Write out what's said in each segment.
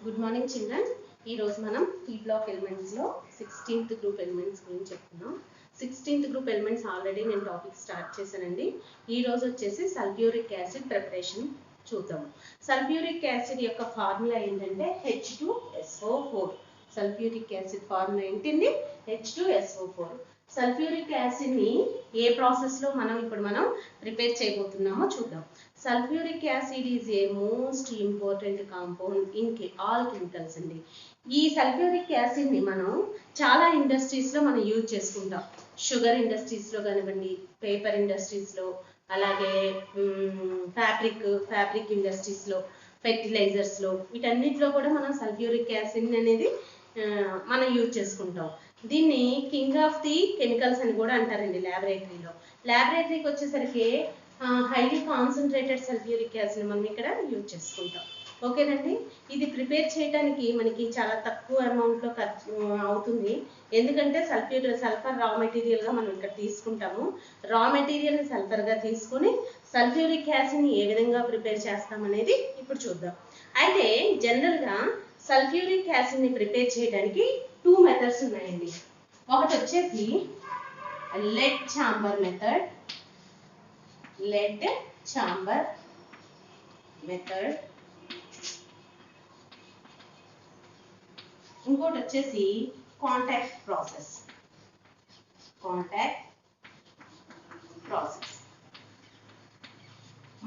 Good morning children. ఈరోజు మనం ఈ బ్లాక్ ఎలిమెంట్స్లో 16th గ్రూప్ ఎలిమెంట్స్ గురించి చెప్తున్నాం. 16th గ్రూప్ ఎలిమెంట్స్ ఆల్రెడీ నేను టాపిక్ స్టార్ట్ చేశానండి. ఈ రోజు వచ్చేసి సల్ఫ్యూరిక్ యాసిడ్ ప్రిపరేషన్ చూద్దాం. సల్ఫ్యూరిక్ యాసిడ్ యొక్క ఫార్ములా ఏంటంటే H2SO4. సల్ఫ్యూరిక్ యాసిడ్ ఫార్ములా ఏంటింది? H2SO4. సల్ఫ్యూరిక్ యాసిడ్ ని ఏ ప్రాసెస్ లో మనం ప్రిపేర్ చేయబోతున్నామో చూద్దాం. Sulphuric acid is a most important compound in all chemicals అండి. ఈ సల్ఫ్యూరిక్ యాసిడ్ ని మనం చాలా ఇండస్ట్రీస్ లో మనం యూజ్ చేసుకుంటాం. షుగర్ ఇండస్ట్రీస్ లో కానివ్వండి, పేపర్ ఇండస్ట్రీస్ లో, అలాగే ఫ్యాబ్రిక్ ఇండస్ట్రీస్ లో, ఫెర్టిలైజర్స్ లో, వీటన్నిటిలో కూడా మనం సల్ఫ్యూరిక్ యాసిడ్ అనేది మనం యూజ్ చేసుకుంటాం. దీన్ని కింగ్ ఆఫ్ ది కెమికల్స్ అని కూడా అంటారండి ల్యాబొరేటరీలో. ల్యాబొరేటరీకి వచ్చేసరికి హైలీ కాన్సన్ట్రేటెడ్ సల్ఫ్యూరిక్ యాసిడ్ మనం ఇక్కడ యూజ్ చేసుకుంటాం. ఓకేనండి. ఇది ప్రిపేర్ చేయడానికి మనకి చాలా తక్కువ అమౌంట్లో ఖర్చు అవుతుంది. ఎందుకంటే సల్ఫర్ రా మెటీరియల్గా మనం ఇక్కడ తీసుకుంటాము. రా మెటీరియల్ సల్ఫర్గా తీసుకుని సల్ఫ్యూరిక్ యాసిడ్ని ఏ విధంగా ప్రిపేర్ చేస్తామనేది ఇప్పుడు చూద్దాం. అయితే జనరల్గా సల్ఫ్యూరిక్ యాసిడ్ని ప్రిపేర్ చేయడానికి 2 మెథడ్స్ ఉన్నాయండి. ఒకటి వచ్చేసి లెడ్ ఛాంబర్ మెథడ్, ఇంకోటి వచ్చేసి కాంటాక్ట్ ప్రాసెస్.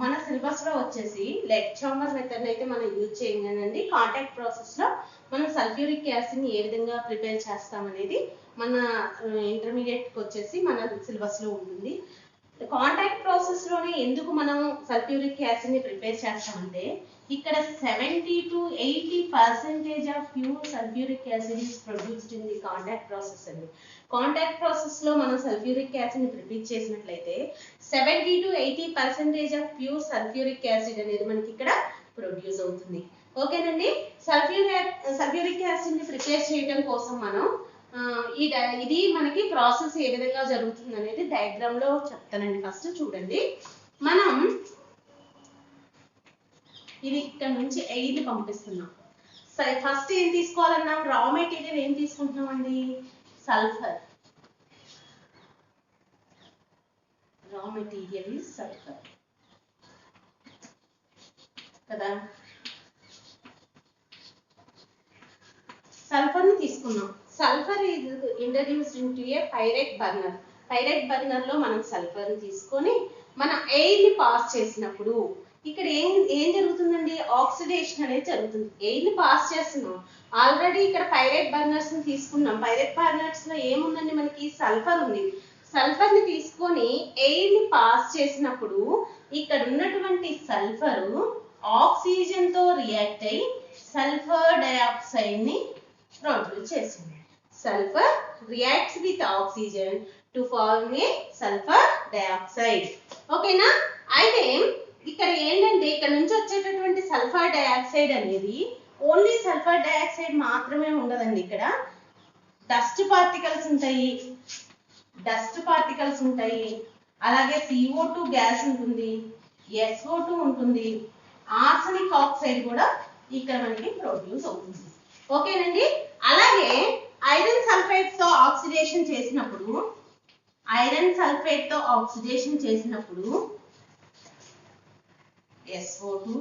మన సిలబస్ లో వచ్చేసి లెడ్ ఛాంబర్ మెథడ్ అయితే మనం యూజ్ చేయం కానండి. కాంటాక్ట్ ప్రాసెస్ లో మనం సల్ఫ్యూరిక్ యాసిడ్ ని ఏ విధంగా ప్రిపేర్ చేస్తాం అనేది మన ఇంటర్మీడియట్ కి వచ్చేసి మన సిలబస్ లో ఉంటుంది. కాంటాక్ట్ ప్రాసెస్ లోనే ఎందుకు మనం సల్ఫ్యూరిక్ యాసిడ్ ని ప్రిపేర్ చేస్తామంటే ఇక్కడ 70 to 80% of pure sulphuric acid is produced in the contact process అండి. కాంటాక్ట్ ప్రాసెస్ లో మనం సల్ఫ్యూరిక్ యాసిడ్ ని ప్రిపేర్ చేసినట్లయితే 70 to 80% of pure sulphuric acid అనేది మనకి ఇక్కడ ప్రొడ్యూస్ అవుతుంది. ఓకేనండి. సల్ఫ్యూరిక్ యాసిడ్ ని ప్రిపేర్ చేయడం కోసం మనం ఇది మనకి ప్రాసెస్ ఏ విధంగా జరుగుతుంది అనేది డయాగ్రామ్ లో చెప్తానండి. ఫస్ట్ చూడండి. మనం ఇది ఇక్కడ నుంచి ఎయిర్ పంపిస్తున్నాం. ఫస్ట్ ఏం తీసుకోవాలన్నాం? రా మెటీరియల్ ఏం తీసుకుంటున్నాం అండి? Sulphur. Raw material is sulphur కదా. సల్ఫర్ ని తీసుకున్నాం. Sulphur is introduced into A parrot burner. Parrot burner లో మనం సల్ఫర్ ని తీసుకొని మనం ఎయిర్ ని పాస్ చేసినప్పుడు ఇక్కడ ఏం జరుగుతుందండి? ఆక్సిడేషన్ అనేది జరుగుతుంది. ఎయిర్ ని పాస్ చేస్తున్నాం. ఆల్రెడీ ఇక్కడ పైరెట్ బర్నర్స్ ని తీసుకున్నాం. పైరెట్ బర్నర్స్ లో ఏముందండి? మనకి సల్ఫర్ ఉంది. సల్ఫర్ ని తీసుకొని ఎయిర్ ని పాస్ చేసినప్పుడు ఇక్కడ ఉన్నటువంటి సల్ఫర్ ఆక్సిజన్ తో రియాక్ట్ అయి సల్ఫర్ డయాక్సైడ్ ని ప్రొడ్యూస్ చేస్తుంది. Sulphur reacts with oxygen to form a sulphur dioxide. ఓకేనా? అయితే ఇక్కడ ఏంటంటే ఇక్కడ నుంచి వచ్చేటటువంటి సల్ఫర్ డయాక్సైడ్ అనేది ఓన్లీ సల్ఫర్ డయాక్సైడ్ మాత్రమే ఉండదండి. ఇక్కడ డస్ట్ పార్టికల్స్ ఉంటాయి, అలాగే CO2 గ్యాస్ ఉంటుంది, SO2 ఉంటుంది, ఆర్సనిక్ ఆక్సైడ్ కూడా ఇక్కడ మనకి ప్రొడ్యూస్ అవుతుంది. ఓకేనండి. అలాగే ఐరన్ సల్ఫేట్ తో ఆక్సిడేషన్ చేసినప్పుడు SO2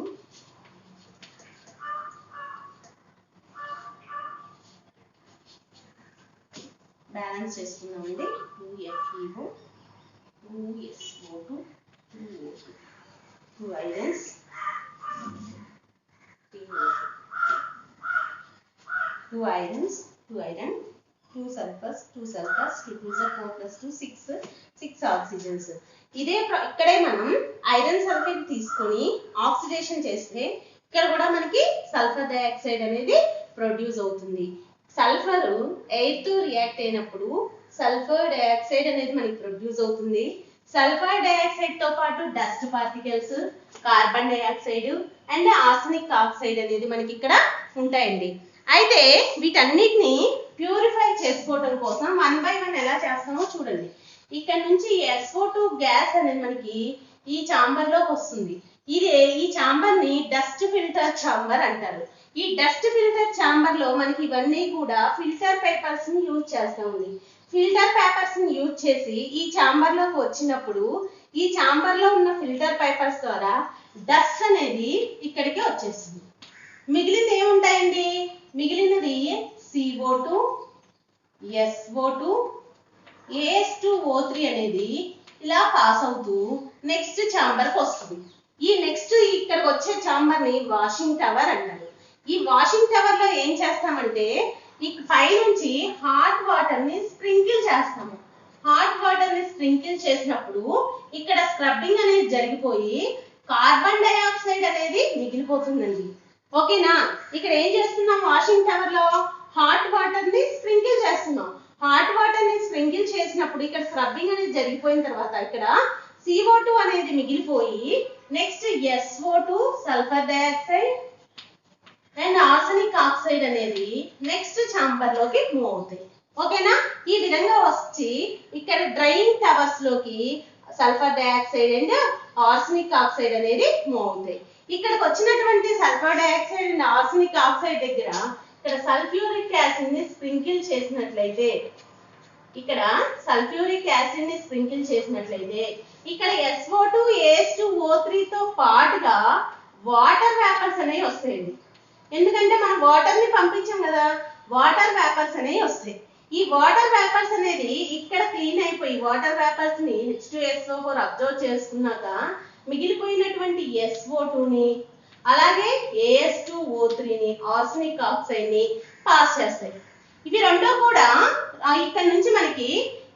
బ్యాలెన్స్ చేసుకుందామండి. 2FeO 2SO2 2O2 2 irons 2 iron 2 sulfurs 2 2s are 4 plus 2 6 oxygens. ఇక్కడే మనం ఐరన్ సల్ఫేట్ తీసుకొని ఆక్సిడేషన్ చేస్తే ఇక్కడ కూడా మనకి సల్ఫర్ డయాక్సైడ్ అనేది ప్రొడ్యూస్ అవుతుంది. సల్ఫర్ ఎయిర్ తో రియాక్ట్ అయినప్పుడు సల్ఫర్ డయాక్సైడ్ అనేది మనకి ప్రొడ్యూస్ అవుతుంది. సల్ఫర్ డయాక్సైడ్ తో పాటు dust particles, carbon dioxide and arsenic oxide అనేది మనకి ఇక్కడ ఉంటాయండి. అయితే వీటన్నిటిని ప్యూరిఫై చేసుకోవడం కోసం 1 by 1 ఎలా చేస్తామో చూడండి. ఇక్కడ నుంచి SO2 గ్యాస్ అనేది మనకి ఈ ఛాంబర్ లోకి వస్తుంది. ఈ ఛాంబర్ ని డస్ట్ ఫిల్టర్ ఛాంబర్ అంటారు. ఈ డస్ట్ ఫిల్టర్ ఛాంబర్ లో మనకి ఇవన్నీ కూడా ఫిల్టర్ పేపర్స్ ని యూజ్ చేస్తామండి. ఫిల్టర్ పేపర్స్ ని యూజ్ చేసి ఈ ఛాంబర్ లోకి వచ్చినప్పుడు ఈ ఛాంబర్ లో ఉన్న ఫిల్టర్ పేపర్స్ ద్వారా డస్ట్ అనేది ఇక్కడికి వచ్చేస్తుంది. మిగిలింది ఏముంటాయండి? మిగిలినది CO2, SO2, AS2O3 అనేది ఇలా పాస్ అవుతూ నెక్స్ట్ ఛాంబర్కి వస్తుంది. ఈ నెక్స్ట్ ఇక్కడికి వచ్చే ఛాంబర్ ని వాషింగ్ టవర్ అంటారు. ఈ వాషింగ్ టవర్ లో ఏం చేస్తామంటే ఈ పై నుంచి హాట్ వాటర్ ని స్ప్రింకిల్ చేస్తాము. హాట్ వాటర్ ని స్ప్రింకిల్ చేసినప్పుడు ఇక్కడ స్క్రబ్బింగ్ అనేది జరిగిపోయి కార్బన్ డైఆక్సైడ్ అనేది మిగిలిపోతుందండి. ఓకేనా? ఇక్కడ ఏం చేస్తున్నాం? వాషింగ్ టవర్ లో హాట్ వాటర్ ని స్ప్రింకిల్ చేస్తున్నాం. హాట్ వాటర్ ని స్ప్రింకిల్ చేసినప్పుడు ఇక్కడ స్క్రబ్బింగ్ అనేది జరిగిపోయిన తర్వాత ఇక్కడ CO2 అనేది మిగిలిపోయి next SO2 sulphur dioxide and arsenic oxide అనేది నెక్స్ట్ ఛాంబర్ లోకి మూవ్ అవుతాయి. ఓకేనా? ఈ విధంగా వచ్చి ఇక్కడ డ్రైయింగ్ టవర్స్ లోకి sulphur dioxide and arsenic oxide అనేది మూవ్ అవుతాయి. ఇక్కడికి వచ్చినటువంటి sulphur dioxide and arsenic oxide దగ్గర ఇక్కడ సల్ఫ్యూరిక్ యాసిడ్ ని స్ప్రింకిల్ చేసినట్లయితే ఇక్కడ ఇక్కడ SO2 AS2O3 తో పాటుగా వాటర్ వేపర్స్ అనేవి వస్తాయండి. ఎందుకంటే మనం వాటర్ ని పంపించాం కదా, వాటర్ వేపర్స్ అనేవి వస్తాయి. ఈ వాటర్ వేపర్స్ అనేది ఇక్కడ క్లీన్ అయిపోయి వాటర్ వేపర్స్ ని H2SO4 అబ్జర్వ్ చేసుకున్నాక మిగిలిపోయినటువంటి SO2 ని అలాగే AS2O3 ని ఆర్సెనిక్ ఆక్సైడ్ ని పాస్ చేస్తాయి. ఇవి రెండు కూడా ఇక్కడ నుంచి మనకి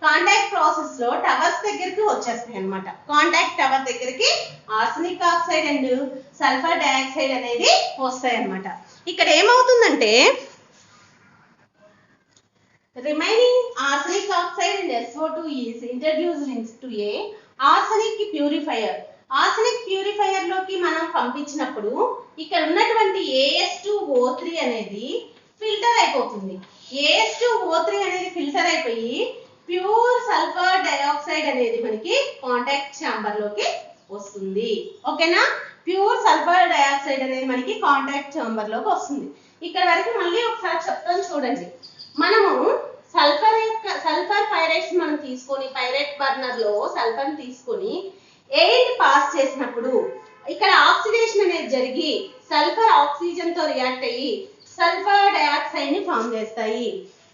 కాంటాక్ట్ ప్రాసెస్ లో టవర్స్ దగ్గరికి వచ్చేస్తాయి అన్నమాట. కాంటాక్ట్ టవర్ దగ్గరికి arsenic oxide and sulphur dioxide అనేది వస్తాయి అన్నమాట. ఇక్కడ ఏమవుతుందంటే remaining arsenic oxide and SO2 is introduced into a arsenic purifier. Arsenic purifier లోకి మనం పంపించినప్పుడు ఇక్కడ ఉన్నటువంటి AS2O3 అనేది ఫిల్టర్ అయిపోతుంది. AS2O3 అనేది ఫిల్టర్ అయిపోయి ప్యూర్ సల్ఫర్ డైఆక్సైడ్ అనేది మనకి కాంటాక్ట్ ఛాంబర్ లోకి వస్తుంది. ఓకేనా? ప్యూర్ సల్ఫర్ డైఆక్సైడ్ అనేది మనకి కాంటాక్ట్ ఛాంబర్ లోకి వస్తుంది. ఇక్కడ వరకు మళ్ళీ ఒకసారి చెప్తాను చూడండి. మనము సల్ఫర్ పైరేట్స్ మనం తీసుకొని పైరేట్ బర్నర్ లో సల్ఫర్ తీసుకొని ఎయిర్ పాస్ చేసినప్పుడు ఇక్కడ ఆక్సిడేషన్ అనేది జరిగి సల్ఫర్ ఆక్సిజన్ తో రియాక్ట్ అయ్యి సల్ఫర్ డైఆక్సైడ్ ని ఫామ్ చేస్తాయి.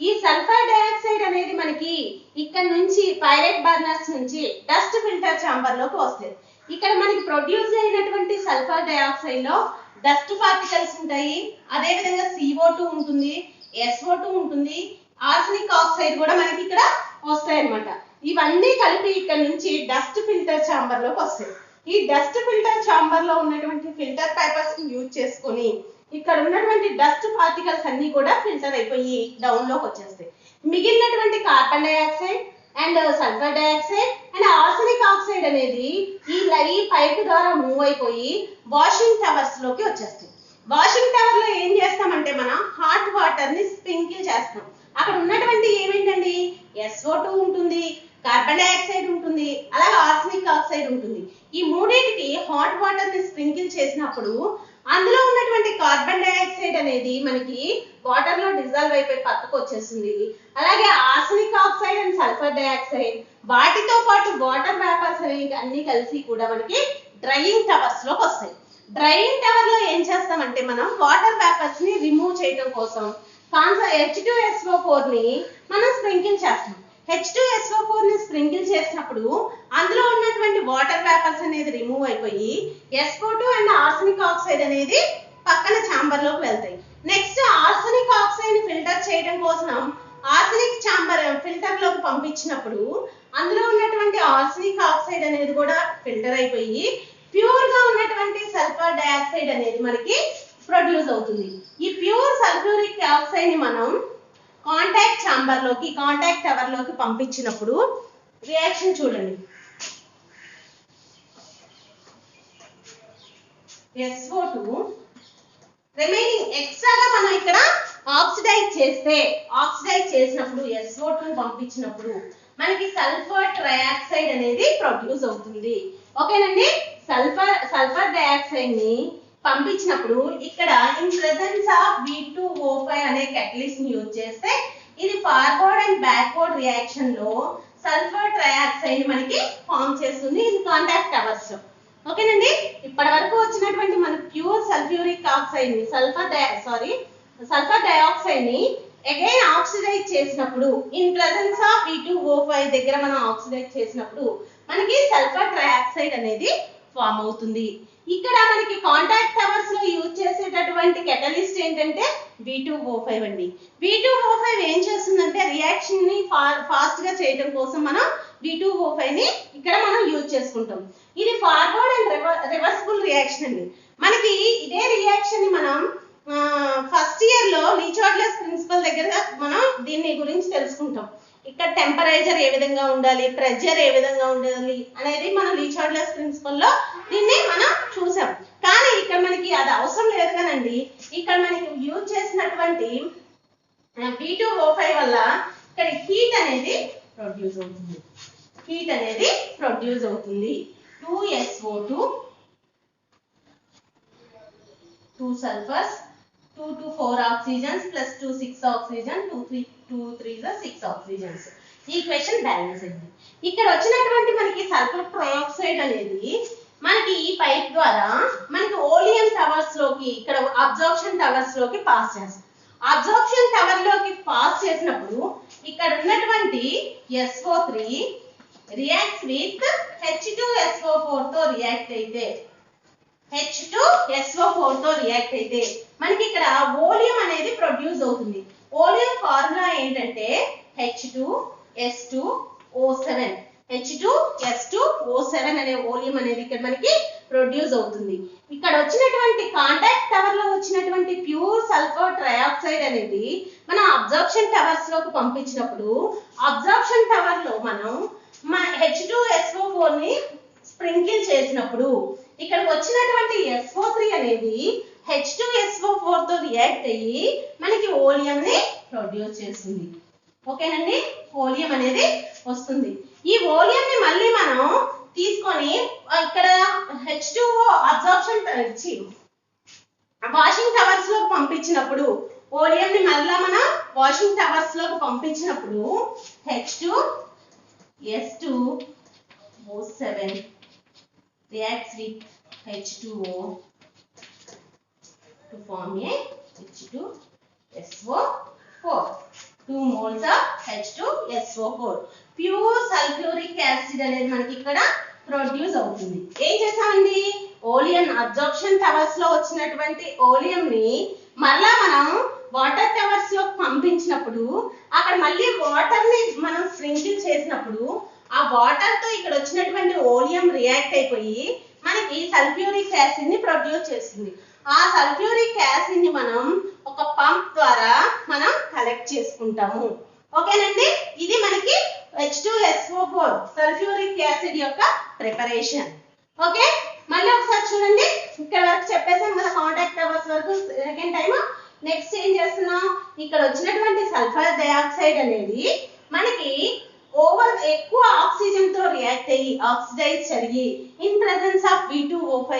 ఈ సల్ఫర్ డైఆక్సైడ్ అనేది మనకి ఇక్కడ నుంచి పైరేట్ బర్నర్స్ నుంచి డస్ట్ ఫిల్టర్ ఛాంబర్ లోకి వస్తాయి. ఇక్కడ మనకి ప్రొడ్యూస్ అయినటువంటి సల్ఫర్ డైఆక్సైడ్ లో డస్ట్ పార్టికల్స్ ఉంటాయి, అదే విధంగా CO2 ఉంటుంది, SO2 ఉంటుంది, ఆర్సెనిక్ ఆక్సైడ్ కూడా మనకి ఇక్కడ వస్తాయి అన్నమాట. ఇవన్నీ కలిపి ఇక్కడ నుంచి డస్ట్ ఫిల్టర్ ఛాంబర్ లోకి వస్తాయి. ఈ డస్ట్ ఫిల్టర్ ఛాంబర్ లో ఉన్నటువంటి ఫిల్టర్ పేపర్స్ ని యూజ్ చేసుకొని ఇక్కడ ఉన్నటువంటి డస్ట్ పార్టికల్స్ అన్ని కూడా ఫిల్టర్ అయిపోయి డౌన్ లోకి వచ్చేస్తాయి. మిగిలినటువంటి carbon dioxide and sulphur dioxide and arsenic oxide అనేది ఈ పైప్ ద్వారా మూవ్ అయిపోయి వాషింగ్ టవర్స్ లోకి వచ్చేస్తాయి. వాషింగ్ టవర్ లో ఏం చేస్తామంటే మనం హాట్ వాటర్ ని స్ప్రింకిల్ చేస్తాం. అక్కడ ఉన్నటువంటి ఏమేంటండి SO2 ఉంటుంది, కార్బన్ డైఆక్సైడ్ ఉంటుంది, అలాగే ఆర్సెనిక్ ఆక్సైడ్ ఉంటుంది. ఈ మూడింటికి హాట్ వాటర్ ని స్ప్రింకిల్ చేసినప్పుడు అందులో ఉన్నటువంటి కార్బన్ డైఆక్సైడ్ అనేది మనకి వాటర్ లో డిజాల్వ్ అయిపోయి పక్కకు వచ్చేస్తుంది. అలాగే arsenic oxide and sulphur dioxide వాటితో పాటు వాటర్ వేపర్స్ అనేవి అన్ని కలిసి కూడా మనకి డ్రైయింగ్ టవర్స్ లోకి వస్తాయి. డ్రైయింగ్ టవర్ లో ఏం చేస్తామంటే మనం వాటర్ వేపర్స్ ని రిమూవ్ చేయడం కోసం H2SO4 ని మనం స్ప్రింకిల్ చేస్తాం. H2SO4 ని స్ప్రింకిల్ చేసినప్పుడు అందులో ఉన్నటువంటి వాటర్ వేపర్స్ అనేది రిమూవ్ అయిపోయి SO2 అండ్ ఆర్సెనిక్ ఆక్సైడ్ అనేది పక్కన ఛాంబర్ లోకి వెళ్తాయి. నెక్స్ట్ ఆర్సెనిక్ ఆక్సైడ్ ని ఫిల్టర్ చేయడం కోసం ఆర్సెనిక్ ఛాంబర్ ఫిల్టర్ లోకి పంపించినప్పుడు అందులో ఉన్నటువంటి ఆర్సెనిక్ ఆక్సైడ్ అనేది కూడా ఫిల్టర్ అయిపోయి ప్యూర్ గా ఉన్నటువంటి సల్ఫర్ డైఆక్సైడ్ అనేది మనకి ప్రొడ్యూస్ అవుతుంది. ఈ ప్యూర్ సల్ఫ్యూరిక్ ఆక్సైడ్ ని మనం కాంటాక్ట్ ఛాంబర్ లోకి కాంటాక్ట్ టవర్ లోకి పంపించినప్పుడు రియాక్షన్ చూడండి. SO2 రిమైనింగ్ ఎక్స్ట్రాగా మనం ఇక్కడ ఆక్సిడైజ్ చేసినప్పుడు SO2 ని పంపించినప్పుడు మనకి సల్ఫర్ ట్రైఆక్సైడ్ అనేది ప్రొడ్యూస్ అవుతుంది. ఓకేనండి? సల్ఫర్ డైఆక్సైడ్ ని పంపించినప్పుడు ఇక్కడ ఇన్ ప్రెసెన్స్ ఆఫ్ V2O5 అనే catalyst ని యూజ్ చేస్తే ఇది ఫార్వర్డ్ అండ్ బ్యాక్వర్డ్ రియాక్షన్ లో సల్ఫర్ ట్రయాక్సైడ్ మనకి ఫామ్ చేస్తుంది ఇన్ కాంటాక్ట్ టవర్స్ లో. ఓకేనండి, ఇప్పటి వరకు వచ్చినటువంటి మన ప్యూర్ సల్ఫ్యూరిక్ ఆక్సైడ్ ని సల్ఫర్ డయాక్సైడ్ ని అగైన్ ఆక్సిడైజ్ చేసినప్పుడు ఇన్ ప్రెసెన్స్ ఆఫ్ V2O5 దగ్గర మనం ఆక్సిడైజ్ చేసినప్పుడు మనకి సల్ఫర్ ట్రయాక్సైడ్ అనేది ఫామ్ అవుతుంది. ఇక్కడ మనకి కాంటాక్ట్ టవర్స్ లో యూజ్ చేసేటటువంటి కెటలిస్ట్ ఏంటంటే V2O5 అండి. V2O5 ఏం చేస్తుందంటే రియాక్షన్ ని ఫాస్ట్ గా చేయడం కోసం మనం V2O5 ని ఇక్కడ మనం యూజ్ చేసుకుంటాం. ఇది ఫార్వర్డ్ అండ్ రివర్సిబుల్ రియాక్షన్ అండి. మనకి ఇదే రియాక్షన్ ని మనం ఫస్ట్ ఇయర్ లో లీచార్డ్లెస్ ప్రిన్సిపల్ దగ్గర మనం దీని గురించి తెలుసుకుంటాం. ఇక్కడ టెంపరేచర్ ఏ విధంగా ఉండాలి, ప్రెషర్ ఏ విధంగా ఉండాలి అనేది మనం లీచార్డ్లెస్ ప్రిన్సిపల్ లో దీన్ని మనం చూసాం. కానీ ఇక్కడ మనకి అది అవసరం లేదు కానండి, ఇక్కడ మనకి యూజ్ చేసినటువంటి V2O5 వల్ల ఇక్కడ హీట్ అనేది ప్రొడ్యూస్ అవుతుంది. 2SO2 2 sulfurs 2 to 4 oxygens plus 2 6 oxygen 2 3 6 oxygens. ఈ ఈక్వేషన్ బ్యాలెన్స్ అయింది. ఇక్కడ వచ్చినటువంటి మనకి సల్ఫర్ ట్రయాక్సైడ్ అనేది మనకి ఈ పైప్ ద్వారా మనకి ఓలియం టవర్స్ లోకి ఇక్కడ అబ్జార్ప్షన్ టవర్స్ లోకి పాస్ చేస్తాం. అబ్జార్ప్షన్ టవర్ లోకి పాస్ చేసినప్పుడు ఇక్కడ ఉన్నటువంటి SO3 రియాక్ట్స్ విత్ H2SO4 తో రియాక్ట్ అయితే మనకి ఇక్కడ ఓలియం అనేది ప్రొడ్యూస్ అవుతుంది. ఓలియం ఫార్ములా ఏంటంటే H2SO7 అనే ఓలియం అనేది ఇక్కడ మనకి ప్రొడ్యూస్ అవుతుంది. ఇక్కడ వచ్చినటువంటి కాంటాక్ట్ టవర్ లో వచ్చినటువంటి ప్యూర్ సల్ఫర్ ట్రయాక్సైడ్ అనేది మనం అబ్జార్ప్షన్ టవర్స్ లోకి పంపించినప్పుడు అబ్జార్ప్షన్ టవర్ లో మనం H2SO4 ని స్ప్రింకిల్ చేసినప్పుడు ఇక్కడికి వచ్చినటువంటి SO3 అనేది H2SO4 తో రియాక్ట్ అయ్యి మనకి ఓలియం ని ప్రొడ్యూస్ చేస్తుంది. ఓకేనండి, ఓలియం అనేది వస్తుంది. ఈ ఓలియం ని మళ్ళీ మనం తీసుకొని ఇక్కడ H2O అబ్జార్ప్షన్ వాషింగ్ టవర్స్ లోకి పంపించినప్పుడు ఓలియం ని మళ్ళీ మనం వాషింగ్ టవర్స్ లోకి పంపించినప్పుడు H2S2O7 reacts with H2O to form a H2SO4. 2 moles of H2SO4. Pure sulphuric acid అనేది మనకి ఇక్కడ ప్రొడ్యూస్ అవుతుంది. ఏం చేసామండి, ఓలియం అబ్జార్ప్షన్ టవర్స్ లో వచ్చినటువంటి ఓలియం ని మళ్ళా మనం వాటర్ టవర్స్ లో పంపించినప్పుడు అక్కడ మళ్ళీ వాటర్ ని మనం స్ప్రింకిల్ చేసినప్పుడు ఆ వాటర్ తో ఇక్కడ వచ్చినటువంటి ఓలియం రియాక్ట్ అయిపోయి మనకి సల్ఫ్యూరిక్ యాసిడ్ ని ప్రొడ్యూస్ చేస్తుంది. ఆ సల్ఫ్యూరిక్ యాసిడ్ ని మనం ఒక పంప్ ద్వారా మనం కలెక్ట్ చేసుకుంటాము. ఓకేనండి, ఇది మనకి H2SO4 సల్ఫ్యూరిక్ యాసిడ్ యొక్క ప్రిపరేషన్. ఓకే, మళ్ళీ ఒకసారి చూడండి, ఇక్కడ వరకు చెప్పేసాం కదా కాంటాక్ట్ టవర్స్ వరకు. సెకండ్ టైం నెక్స్ట్ ఏం చేస్తున్నాం, ఇక్కడ వచ్చినటువంటి సల్ఫర్ డయాక్సైడ్ అనేది మనకి ఎక్కువ ఆక్సిజన్ తో రియాక్ట్ అయ్యి ఆక్సిడైజ్ జరిగి ఇన్ ప్రెసెన్స్ ఆఫ్ V2O5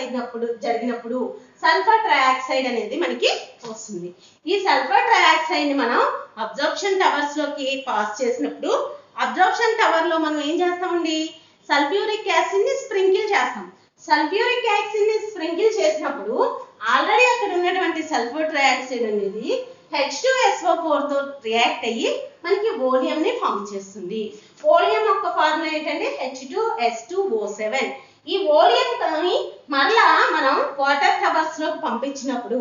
జరిగినప్పుడు సల్ఫర్ ట్రయాక్సైడ్ అనేది మనకి వస్తుంది. ఈ సల్ఫర్ ట్రయాక్సైడ్ ని మనం అబ్జార్ప్షన్ టవర్స్ లోకి పాస్ చేసినప్పుడు అబ్జార్ప్షన్ టవర్ లో మనం ఏం చేస్తామండి, సల్ఫ్యూరిక్ యాసిడ్ ని స్ప్రింకిల్ చేస్తాం. సల్ఫ్యూరిక్ యాసిడ్ ని స్ప్రింకిల్ చేసినప్పుడు ఆల్రెడీ అక్కడ ఉన్నటువంటి సల్ఫర్ ట్రయాక్సైడ్ అనేది H2SO4 తో రియాక్ట్ అయ్యి మనకి ఓలియం ని ఫామ్ చేస్తుంది. ఓలియం యొక్క ఫార్ములా ఏంటంటే H2S2O7. ఈ ఓలియం ని మరలా మనం వాటర్ టవర్స్ లోకి పంపించినప్పుడు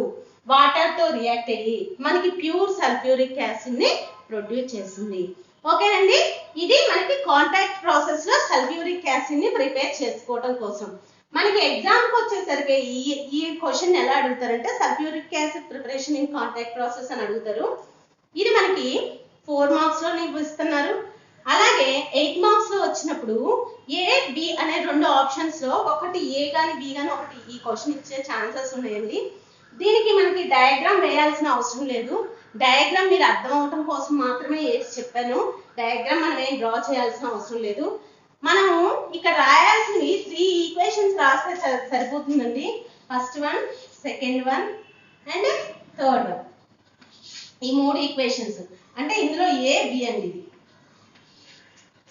వాటర్ తో రియాక్ట్ అయ్యి మనకి ప్యూర్ సల్ఫ్యూరిక్ యాసిడ్ ని ప్రొడ్యూస్ చేస్తుంది. ఓకేనండి, ఇది మనకి కాంటాక్ట్ ప్రాసెస్ లో సల్ఫ్యూరిక్ యాసిడ్ ని ప్రిపేర్ చేసుకోవడం కోసం. మనకి ఎగ్జామ్ కి వచ్చేసరికి ఈ క్వశ్చన్ ఎలా అడుగుతారంటే sulphuric acid preparation in contact process అని అడుగుతారు. ఇది మనకి 4 మార్క్స్ లో ఇస్తున్నారు. అలాగే 8 మార్క్స్ లో వచ్చినప్పుడు A, B అనే 2 ఆప్షన్స్ లో ఒకటి A గాని B గాని ఒకటి ఈ క్వశ్చన్ ఇచ్చే ఛాన్సెస్ ఉన్నాయండి. దీనికి మనకి డయాగ్రామ్ వేయాల్సిన అవసరం లేదు. డయాగ్రామ్ మీరు అర్థం అవడం కోసం మాత్రమే వేసి చెప్పాను. డయాగ్రామ్ మనం ఏం డ్రా చేయాల్సిన అవసరం లేదు. మనము ఇక్కడ రాయాల్సినవి 3 ఈక్వేషన్స్ రాస్తే సరిపోతుందండి. First one second one and third one. ఈ 3 ఈక్వేషన్స్ అంటే ఇందులో ఏ బి అండి ఇది,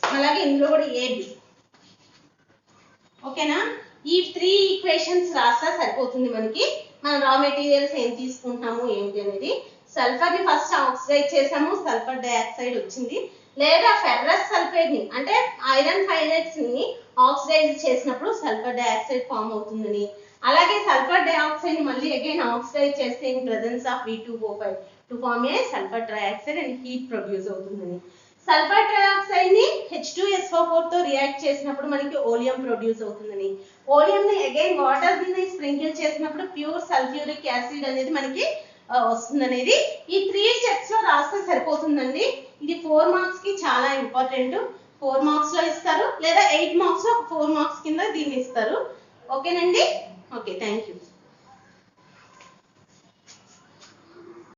అలాగే ఇందులో కూడా ఏ బి. ఓకేనా? ఈ 3 ఈక్వేషన్స్ రాస్తా సరిపోతుంది మనకి. మనం రా మెటీరియల్స్ ఏం తీసుకుంటున్నాము ఏంటి అనేది. సల్ఫర్ ని ఫస్ట్ ఆక్సిడైజ్ చేసాము, సల్ఫర్ డైఆక్సైడ్ వచ్చింది. లేదా ఫెర్రస్ సల్ఫేట్ ని అంటే ఐరన్ హైడ్రైడ్స్ ని ఆక్సిడైజ్ చేసినప్పుడు సల్ఫర్ డైఆక్సైడ్ ఫామ్ అవుతుందని, అలాగే సల్ఫర్ డైఆక్సైడ్ ని మళ్ళీ అగైన్ ఆక్సిడైజ్ చేస్తే in presence of V2O5 to form a sulphur dioxide and heat produce అవుతుందని. సల్ఫర్ డైఆక్సైడ్ ని H2SO4 తో రియాక్ట్ చేసినప్పుడు మనకి ఓలియం ప్రొడ్యూస్ అవుతుందని, ఓలియం ని అగైన్ వాటర్ ని స్ప్రింకిల్ చేసినప్పుడు ప్యూర్ సల్ఫ్యూరిక్ యాసిడ్ అనేది మనకి వస్తుందనేది ఈ 3 స్టెప్స్ లో రాస్తే సరిపోతుందండి. ఇది 4 మార్క్స్ కి చాలా ఇంపార్టెంట్. 4 మార్క్స్ లో ఇస్తారు లేదా 8 మార్క్స్ లో 4 మార్క్స్ కింద దీన్ని ఇస్తారు. ఓకేనండి? Okay, thank you.